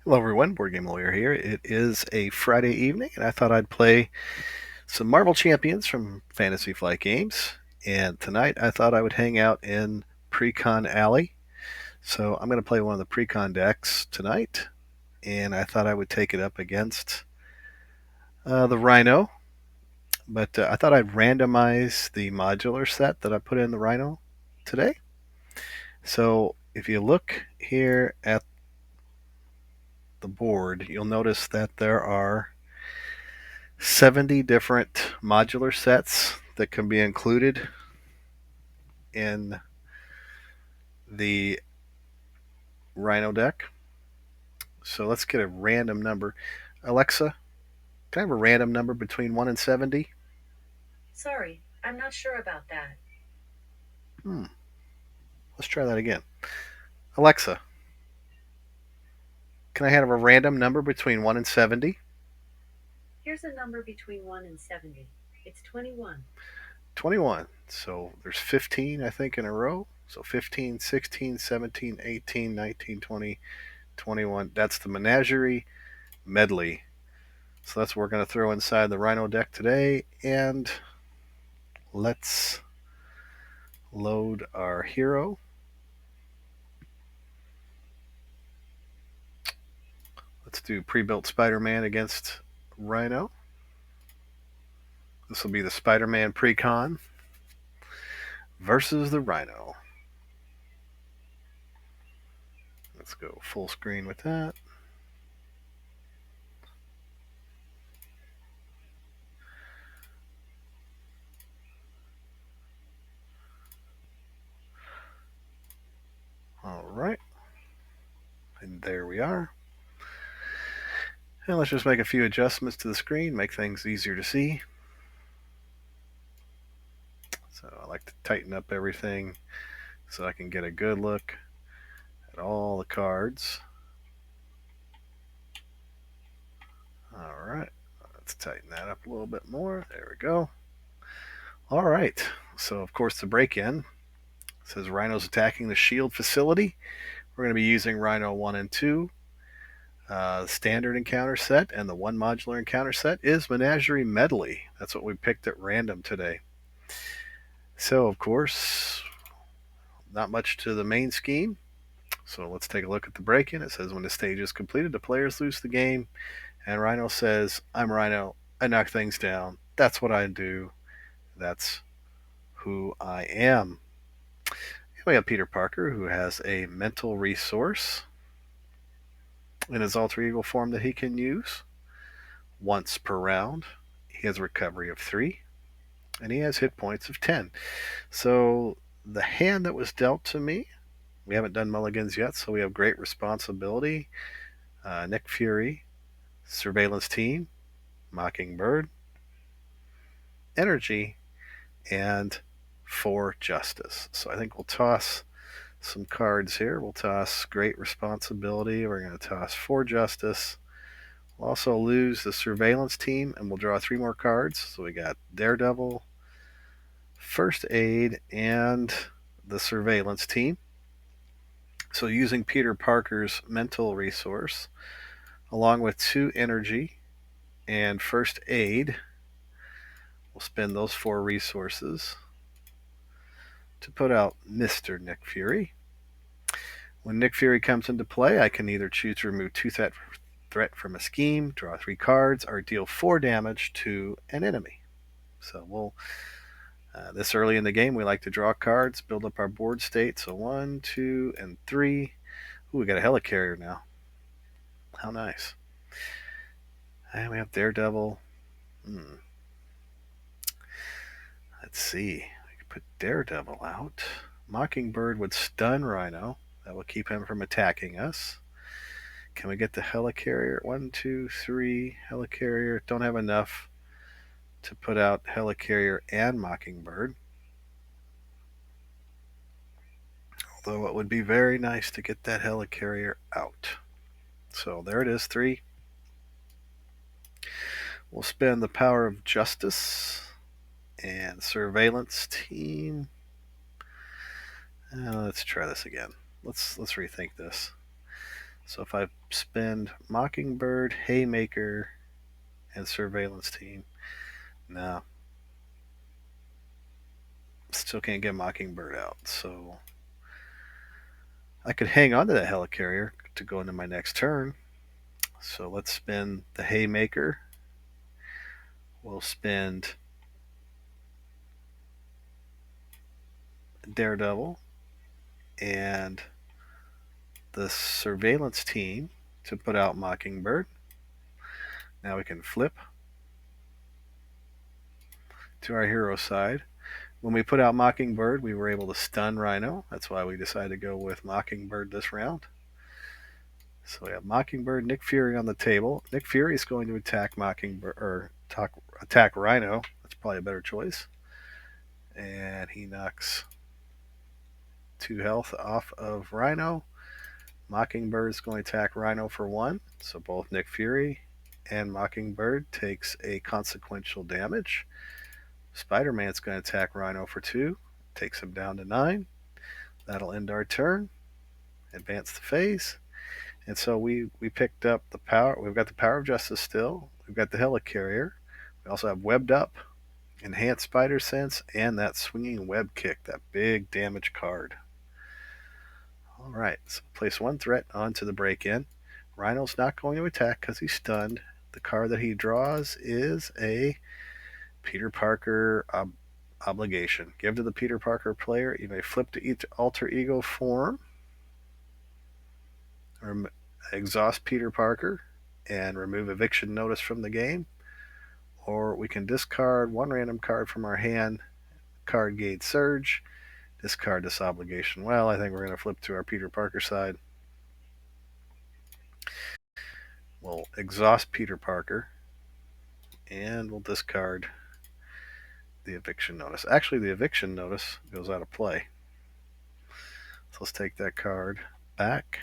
Hello everyone, Board Game Lawyer here. It is a Friday evening, and I thought I'd play some Marvel Champions from Fantasy Flight Games. And tonight I thought I would hang out in Precon Alley. So I'm going to play one of the Precon decks tonight, and I thought I would take it up against the Rhino. But I thought I'd randomize the modular set that I put in the Rhino today. So if you look here at the board, you'll notice that there are 70 different modular sets that can be included in the Rhino deck. So let's get a random number. Alexa, can I have a random number between 1 and 70? Sorry, I'm not sure about that. Hmm, let's try that again. Alexa, can I have a random number between 1 and 70? Here's a number between 1 and 70. It's 21. 21. So there's 15, I think, in a row. So 15, 16, 17, 18, 19, 20, 21. That's the menagerie medley. So that's what we're going to throw inside the Rhino deck today. And let's load our hero. Let's do pre-built Spider-Man against Rhino. This will be the Spider-Man Precon versus the Rhino. Let's go full screen with that. All right. And there we are. And let's just make a few adjustments to the screen, make things easier to see. So I like to tighten up everything so I can get a good look at all the cards. All right. Let's tighten that up a little bit more. There we go. All right. So, of course, the break-in says Rhino's attacking the shield facility. We're going to be using Rhino 1 and 2. Standard encounter set and the one modular encounter set is Menagerie Medley. That's what we picked at random today. So, of course, not much to the main scheme. So let's take a look at the break-in. It says when the stage is completed, the players lose the game. And Rhino says, I'm Rhino. I knock things down. That's what I do. That's who I am. We have Peter Parker, who has a mental resource in his alter ego form that he can use once per round. He has a recovery of 3, and he has hit points of 10. So the hand that was dealt to me, we haven't done mulligans yet, so we have great responsibility. Nick Fury, surveillance team, Mockingbird, energy, and 4 justice. So I think we'll toss some cards here. We'll toss great responsibility. We're going to toss 4 justice. We'll also lose the surveillance team, and we'll draw 3 more cards. So we got Daredevil, first aid, and the surveillance team. So using Peter Parker's mental resource, along with 2 energy and first aid, we'll spend those 4 resources to put out Mr. Nick Fury. When Nick Fury comes into play, I can either choose to remove 2 threat from a scheme, draw 3 cards, or deal 4 damage to an enemy. So we'll this early in the game, we like to draw cards, build up our board state. So 1, 2, and 3. Ooh, we got a helicarrier now. How nice. And we have Daredevil. Let's see. We could put Daredevil out. Mockingbird would stun Rhino. That will keep him from attacking us. Can we get the helicarrier? 1, 2, 3. Helicarrier. Don't have enough to put out helicarrier and Mockingbird. Although it would be very nice to get that helicarrier out. So there it is, 3. We'll spend the power of justice and surveillance team. Let's try this again. Let's rethink this. So if I spend Mockingbird, Haymaker, and Surveillance Team, no, still can't get Mockingbird out. So I could hang on to that Helicarrier to go into my next turn. So let's spend the Haymaker. We'll spend Daredevil and the Surveillance Team to put out Mockingbird. Now we can flip to our hero side. When we put out Mockingbird, we were able to stun Rhino. That's why we decided to go with Mockingbird this round. So we have Mockingbird, Nick Fury on the table. Nick Fury is going to attack Mockingbird or attack Rhino. That's probably a better choice. And he knocks 2 health off of Rhino. Mockingbird is going to attack Rhino for 1. So both Nick Fury and Mockingbird takes a consequential damage. Spider-Man's going to attack Rhino for 2. Takes him down to 9. That'll end our turn. Advance the phase. And so we picked up the power. We've got the Power of Justice still. We've got the Helicarrier. We also have Webbed Up, Enhanced Spider Sense, and that Swinging Web Kick, that big damage card. All right, so place 1 threat onto the break-in. Rhino's not going to attack because he's stunned. The card that he draws is a Peter Parker obligation. Give to the Peter Parker player. You may flip to each alter ego form or exhaust Peter Parker and remove eviction notice from the game. Or we can discard 1 random card from our hand, card Gate Surge, discard this obligation. Well, I think we're going to flip to our Peter Parker side. We'll exhaust Peter Parker and we'll discard the eviction notice. Actually, the eviction notice goes out of play. So let's take that card back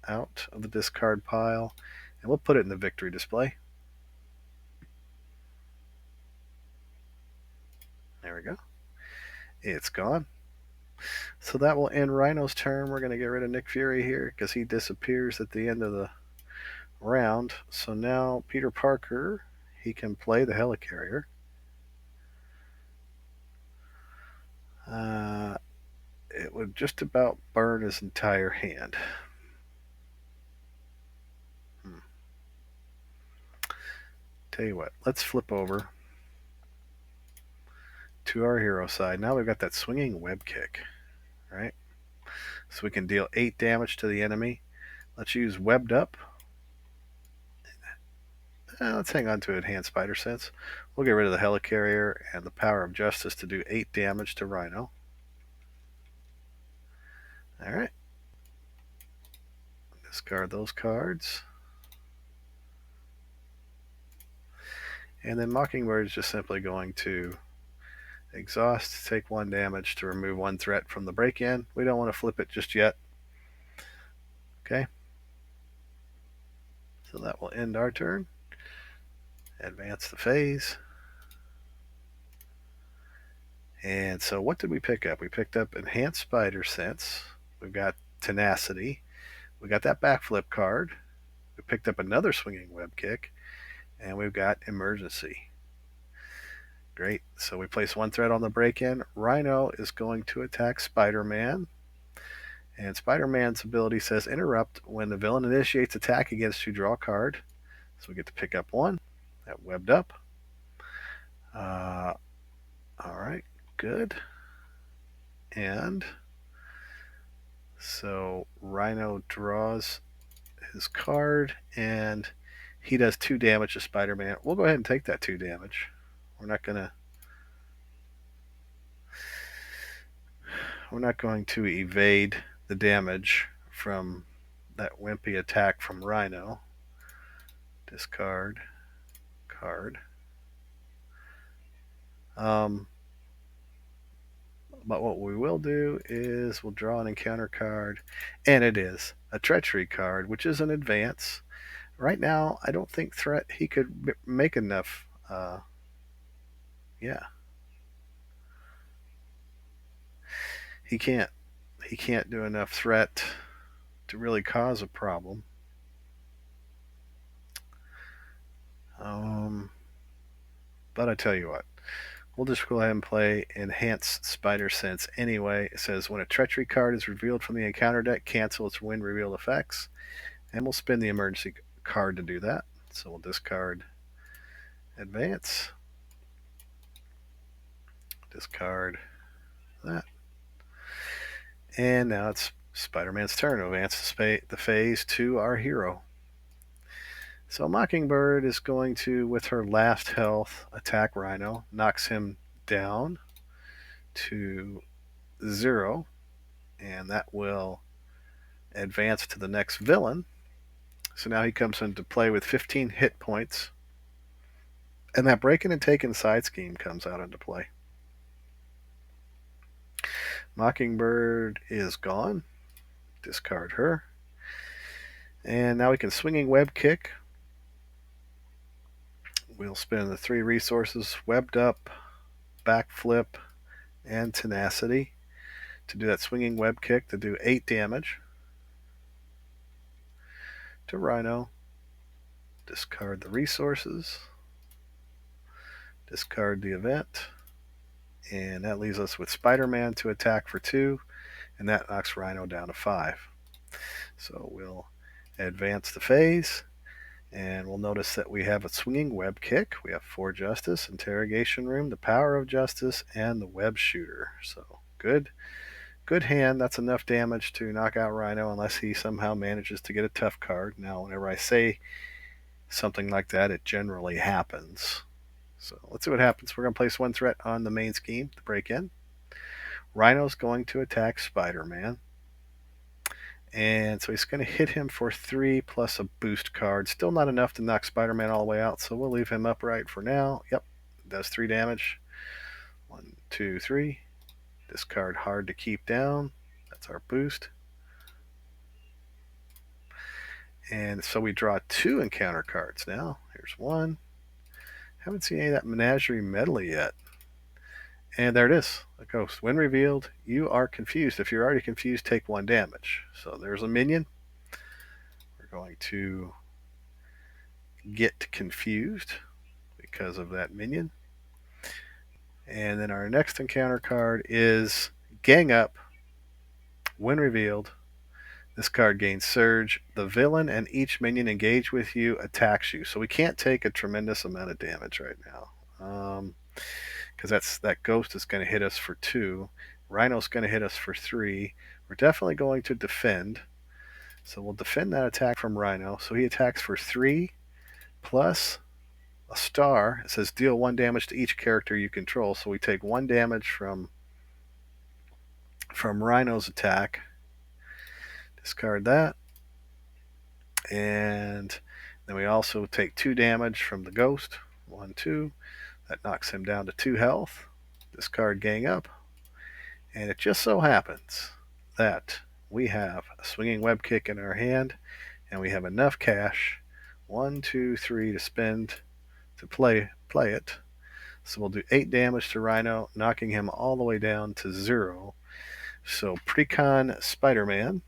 out of the discard pile and we'll put it in the victory display. There we go. It's gone. So that will end Rhino's turn. We're going to get rid of Nick Fury here because he disappears at the end of the round. So now Peter Parker, he can play the Helicarrier. It would just about burn his entire hand. Tell you what, let's flip over to our hero side. Now we've got that Swinging Web Kick, right? So we can deal 8 damage to the enemy. Let's use Webbed Up. Let's hang on to Enhanced Spider Sense. We'll get rid of the Helicarrier and the Power of Justice to do 8 damage to Rhino. Alright. Discard those cards. And then Mockingbird is just simply going to exhaust, take 1 damage to remove 1 threat from the break-in. We don't want to flip it just yet. Okay. So that will end our turn. Advance the phase. And so what did we pick up? We picked up Enhanced Spider Sense. We've got Tenacity. We got that backflip card. We picked up another Swinging Web Kick. And we've got Emergency. Great. So we place 1 threat on the break-in. Rhino is going to attack Spider-Man. And Spider-Man's ability says interrupt when the villain initiates attack against you, draw a card. So we get to pick up 1. That Webbed Up. All right, good. And so Rhino draws his card and he does 2 damage to Spider-Man. We'll go ahead and take that 2 damage. We're not going to evade the damage from that wimpy attack from Rhino. Discard card. But what we will do is we'll draw an encounter card, and it is a treachery card, which is an advance. Right now, I don't think threat he could make enough. Yeah, he can't. He can't do enough threat to really cause a problem. Um, but I tell you what, we'll just go ahead and play Enhanced Spider Sense anyway. It says when a treachery card is revealed from the encounter deck, cancel its when revealed effects. And we'll spin the emergency card to do that. So we'll discard Advance, discard that. And now it's Spider Man's turn to advance the phase to our hero. So Mockingbird is going to, with her last health, attack Rhino, knocks him down to 0, and that will advance to the next villain. So now he comes into play with 15 hit points, and that breaking and taking side scheme comes out into play. Mockingbird is gone. Discard her. And now we can swinging web kick. We'll spend the 3 resources, webbed up, backflip, and tenacity to do that swinging web kick to do 8 damage to Rhino. Discard the resources. Discard the event. And that leaves us with Spider-Man to attack for 2, and that knocks Rhino down to 5. So we'll advance the phase, and we'll notice that we have a swinging web kick. We have 4 justice, interrogation room, the power of justice, and the web shooter. So good hand. That's enough damage to knock out Rhino unless he somehow manages to get a tough card. Now, whenever I say something like that, it generally happens. So let's see what happens. We're going to place 1 threat on the main scheme to break in. Rhino's going to attack Spider-Man. And so he's going to hit him for 3 plus a boost card. Still not enough to knock Spider-Man all the way out, so we'll leave him upright for now. Yep, does 3 damage. 1, 2, 3. Discard hard to keep down. That's our boost. And so we draw 2 encounter cards now. Here's 1. Haven't seen any of that Menagerie Medley yet. And there it is, a ghost. When revealed, you are confused. If you're already confused, take 1 damage. So there's a minion. We're going to get confused because of that minion. And then our next encounter card is Gang Up. When revealed, this card gains Surge. The villain and each minion engaged with you attacks you. So we can't take a tremendous amount of damage right now. Because that ghost is going to hit us for 2. Rhino's going to hit us for 3. We're definitely going to defend. So we'll defend that attack from Rhino. So he attacks for 3 plus a star. It says deal 1 damage to each character you control. So we take 1 damage from Rhino's attack. Discard that. And then we also take 2 damage from the ghost. 1, 2. That knocks him down to 2 health. Discard Gang Up. And it just so happens that we have a swinging web kick in our hand, and we have enough cash, 1, 2, 3, to spend to play it. So we'll do 8 damage to Rhino, knocking him all the way down to 0. So Precon Spider-Man,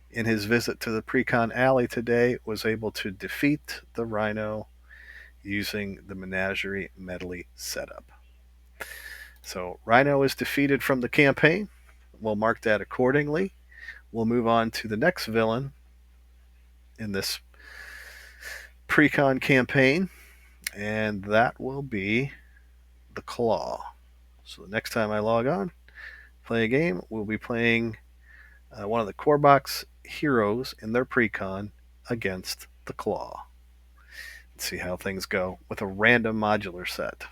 in his visit to the Precon Alley today, was able to defeat the Rhino using the Menagerie Medley setup. So Rhino is defeated from the campaign. We'll mark that accordingly. We'll move on to the next villain in this Precon campaign, and that will be the Claw. So the next time I log on, play a game, we'll be playing one of the core box heroes in their Precon against the Claw. Let's see how things go with a random modular set.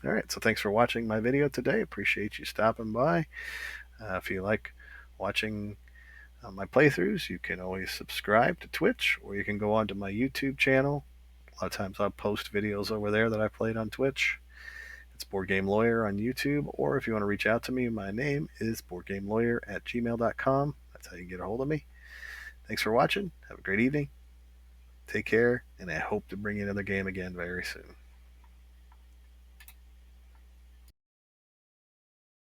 All right, so thanks for watching my video today. Appreciate you stopping by. If you like watching my playthroughs, you can always subscribe to Twitch, or you can go onto my YouTube channel. A lot of times I'll post videos over there that I played on Twitch. It's Board Game Lawyer on YouTube, or if you want to reach out to me, my name is boardgamelawyer@gmail.com. That's how you get a hold of me. Thanks for watching. Have a great evening. Take care, and I hope to bring you another game again very soon.